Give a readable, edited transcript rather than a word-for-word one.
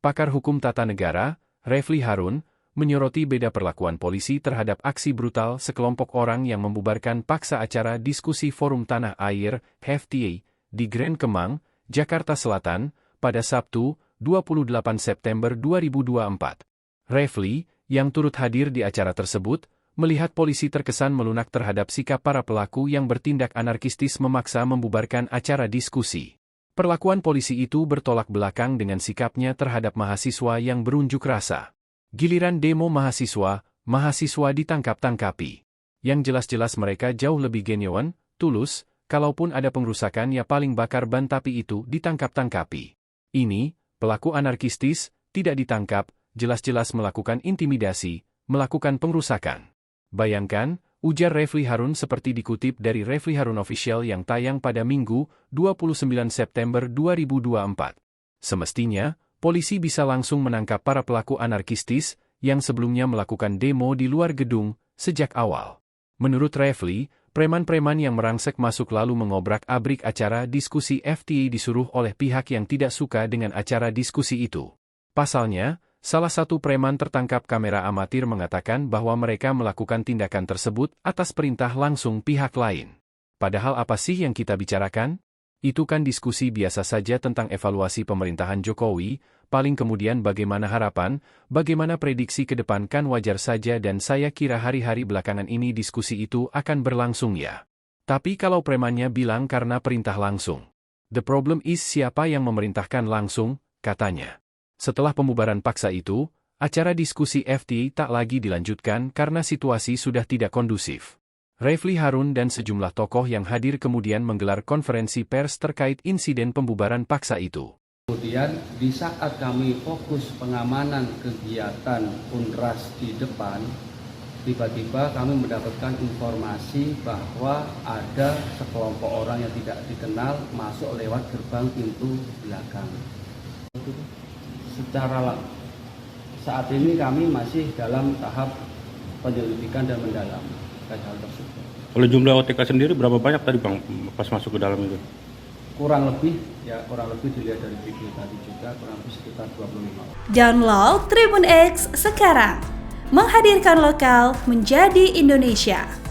pakar hukum tata negara, Refli Harun, menyoroti beda perlakuan polisi terhadap aksi brutal sekelompok orang yang membubarkan paksa acara diskusi Forum Tanah Air, FTA, di Grand Kemang, Jakarta Selatan, pada Sabtu, 28 September 2024. Refli, yang turut hadir di acara tersebut, melihat polisi terkesan melunak terhadap sikap para pelaku yang bertindak anarkistis memaksa membubarkan acara diskusi. Perlakuan polisi itu bertolak belakang dengan sikapnya terhadap mahasiswa yang berunjuk rasa. Giliran demo mahasiswa ditangkap-tangkapi. Yang jelas-jelas mereka jauh lebih genuine, tulus, kalaupun ada pengrusakan ya paling bakar ban tapi itu ditangkap-tangkapi. Ini, pelaku anarkistis, tidak ditangkap, jelas-jelas melakukan intimidasi, melakukan pengrusakan. Bayangkan, ujar Refli Harun seperti dikutip dari Refli Harun Official yang tayang pada Minggu, 29 September 2024. Semestinya, polisi bisa langsung menangkap para pelaku anarkistis yang sebelumnya melakukan demo di luar gedung sejak awal. Menurut Refli, preman-preman yang merangsek masuk lalu mengobrak-abrik acara diskusi FTA disuruh oleh pihak yang tidak suka dengan acara diskusi itu. Pasalnya, salah satu preman tertangkap kamera amatir mengatakan bahwa mereka melakukan tindakan tersebut atas perintah langsung pihak lain. Padahal apa sih yang kita bicarakan? Itu kan diskusi biasa saja tentang evaluasi pemerintahan Jokowi, paling kemudian bagaimana harapan, bagaimana prediksi ke depan kan wajar saja dan saya kira hari-hari belakangan ini diskusi itu akan berlangsung ya. Tapi kalau premannya bilang karena perintah langsung. The problem is siapa yang memerintahkan langsung, katanya. Setelah pembubaran paksa itu, acara diskusi FTA tak lagi dilanjutkan karena situasi sudah tidak kondusif. Refli Harun dan sejumlah tokoh yang hadir kemudian menggelar konferensi pers terkait insiden pembubaran paksa itu. Kemudian di saat kami fokus pengamanan kegiatan Unras di depan, tiba-tiba kami mendapatkan informasi bahwa ada sekelompok orang yang tidak dikenal masuk lewat gerbang pintu belakang. Saat ini kami masih dalam tahap penyelidikan dan mendalami hal tersebut. Oleh jumlah OTK sendiri berapa banyak tadi Bang pas masuk ke dalam itu? Kurang lebih dilihat dari video tadi juga kurang lebih sekitar 25. Download Tribun X sekarang, menghadirkan lokal menjadi Indonesia.